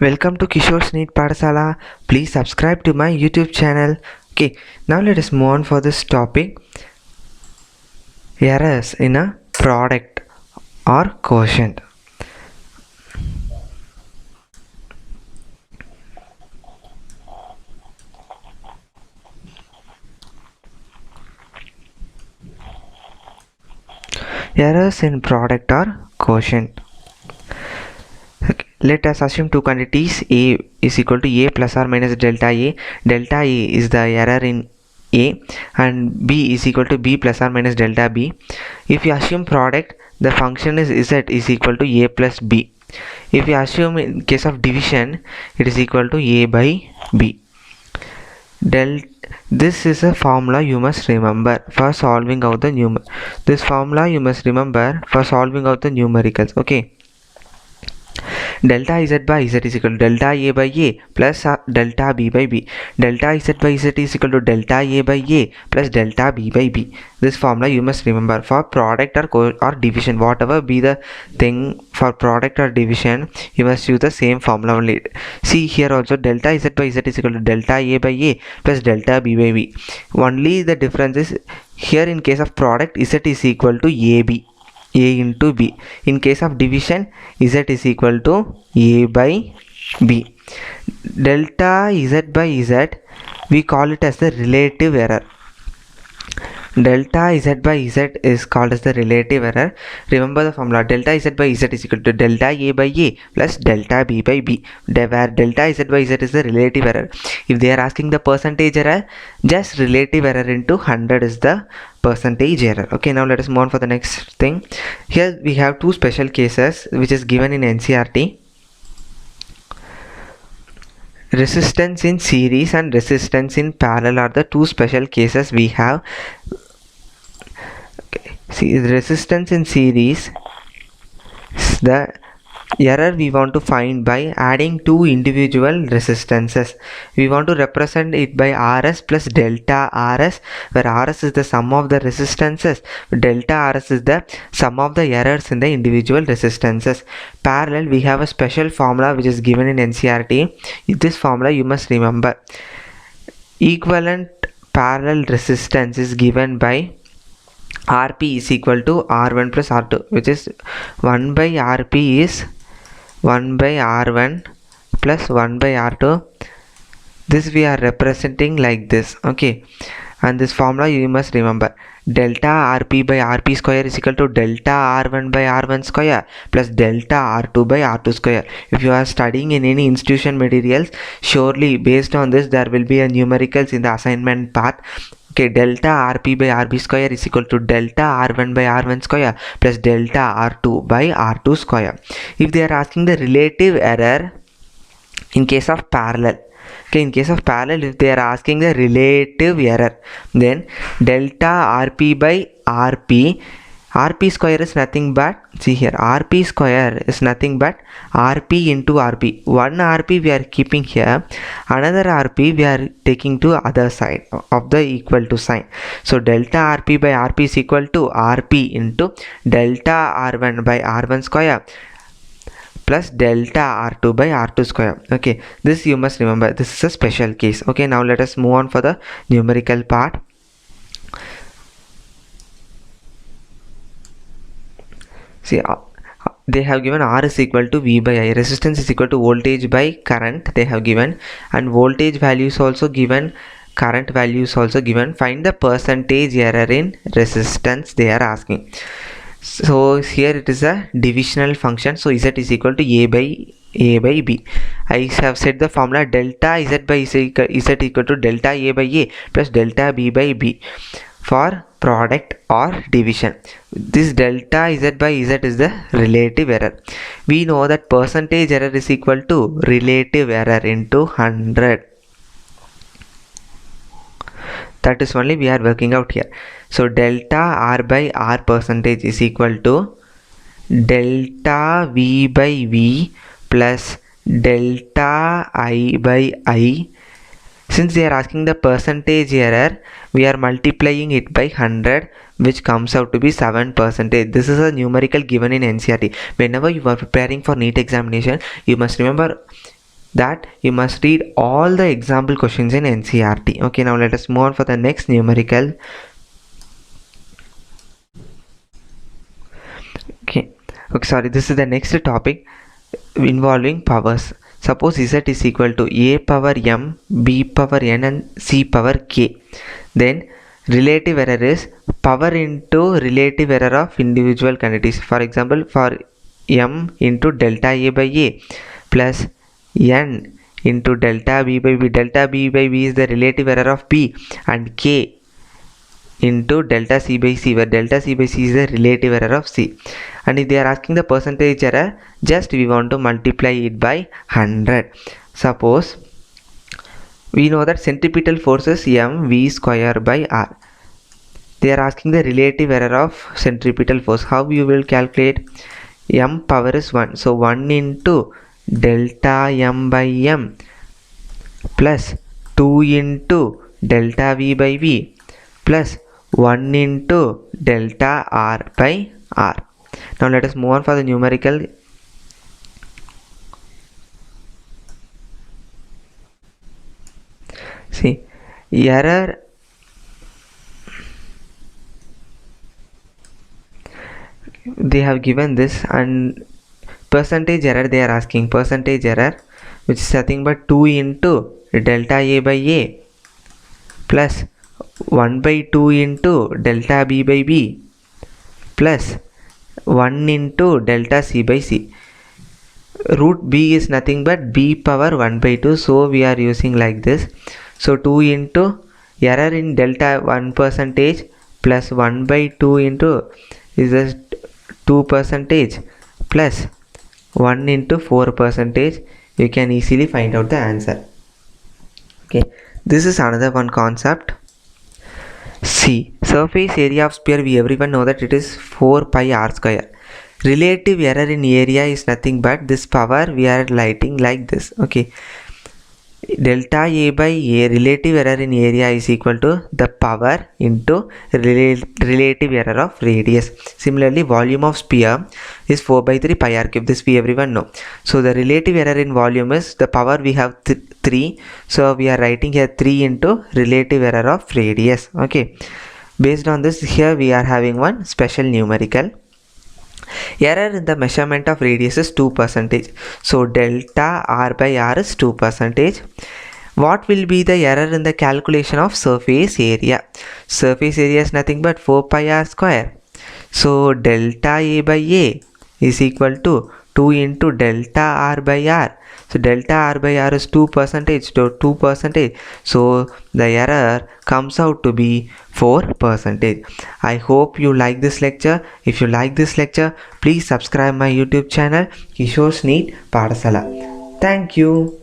Welcome to Kishore's Neat Pathshala. Please subscribe to my YouTube channel. Okay, now let us move on for this topic. Errors in a product or quotient. Errors in product or quotient. Okay, let us assume two quantities A is equal to A plus or minus delta A. Delta A is the error in A and B is equal to B plus or minus delta B. If you assume product, the function is Z is equal to A plus B. If you assume in case of division, it is equal to A by B. This is a formula you must remember for solving out the numericals. Okay. Delta Z by Z is equal to delta A by A plus delta B by B. Delta Z by Z is equal to delta A by A plus delta B by B. This formula you must remember for product or division. Whatever be the thing for product or division, you must use the same formula only. See here also delta Z by Z is equal to delta A by A plus delta B by B. Only the difference is here in case of product Z is equal to AB. A into B. In case of division, Z is equal to A by B. Delta Z by Z, we call it as the relative error. Delta Z by Z is called as the relative error. Remember the formula delta Z by Z is equal to delta A by A plus delta B by B, where delta Z by Z is the relative error. If they are asking the percentage error, just relative error into 100 is the percentage error. Okay, now let us move on for the next thing. Here we have two special cases which is given in NCERT. Resistance in series and resistance in parallel are the two special cases we have. Okay. See, resistance in series is the error we want to find by adding two individual resistances. We want to represent it by RS plus delta RS, where RS is the sum of the resistances, delta RS is the sum of the errors in the individual resistances. Parallel, we have a special formula which is given in NCERT. This formula you must remember. Equivalent parallel resistance is given by RP is equal to R1 plus R2, which is 1 by RP is 1 by R1 plus 1 by R2. This we are representing like this. Okay, and this formula you must remember. Delta RP by RP square is equal to delta R1 by R1 square plus delta R2 by R2 square. If you are studying in any institution materials, surely based on this there will be a numericals in the assignment part. Okay, delta RP by RP square is equal to delta R1 by R1 square plus delta R2 by R2 square. If they are asking the relative error in case of parallel, okay, in case of parallel, if they are asking the relative error, then delta RP by RP square is nothing but, see here, RP square is nothing but RP into RP. One RP we are keeping here, another RP we are taking to other side of the equal to sign. So delta RP by RP is equal to RP into delta R1 by R1 square plus delta R2 by R2 square. Okay, this you must remember. This is a special case. Okay, now let us move on for the numerical part. See, they have given R is equal to V by I. Resistance is equal to voltage by current they have given, and voltage value is also given, current value is also given. Find the percentage error in resistance they are asking. So here it is a divisional function. So Z is equal to A by B. I have said the formula delta Z by Z equal to delta A by A plus delta B by B for product or division. This delta Z by Z is the relative error. We know that percentage error is equal to relative error into 100. That is only we are working out here. So delta R by R percentage is equal to delta V by V plus delta I by I. Since they are asking the percentage error, we are multiplying it by 100, which comes out to be 7%. This is a numerical given in NCERT. Whenever you are preparing for NEET examination, you must remember that you must read all the example questions in NCERT. Okay, now let us move on for the next numerical. Okay, sorry, this is the next topic involving powers. Suppose Z is equal to A power M, B power N and C power K. Then relative error is power into relative error of individual quantities. For example, for M into delta A by A plus N into delta B by B. Delta B by B is the relative error of B, and K into delta C by C, where delta C by C is the relative error of C. And if they are asking the percentage error, just we want to multiply it by 100. Suppose we know that centripetal force is mv square by r. They are asking the relative error of centripetal force. How you will calculate? M power is 1, so 1 into delta m by m plus 2 into delta v by v plus 1 into delta r by r. Now let us move on for the numerical. See, error they have given this, and percentage error they are asking. Percentage error, which is nothing but 2 into delta a by a plus 1 by 2 into delta b by b plus 1 into delta c by c. Root b is nothing but b power 1 by 2, so we are using like this. So 2 into error in delta 1 percentage plus 1 by 2 into is this 2 percentage plus 1 into 4 percentage. You can easily find out the answer. Okay, this is another one concept. C, surface area of sphere, we everyone know that it is 4 pi r square. Relative error in area is nothing but this power we are writing like this. Okay, delta a by a, relative error in area is equal to the power into relative error of radius. Similarly, volume of sphere is 4 by 3 pi r cube. This we everyone know. So the relative error in volume is the power we have 3. So we are writing here 3 into relative error of radius. Okay, based on this, here we are having one special numerical. Error in the measurement of radius is 2%. So delta r by r is 2%. What will be the error in the calculation of surface area? Surface area is nothing but 4 pi r square. So delta a by a is equal to 2 into delta r by r. So delta r by r is 2%, so 2%. So the error comes out to be 4%. I hope you like this lecture. If you like this lecture, please subscribe my YouTube channel Kishore's NEET Padasala. Thank you.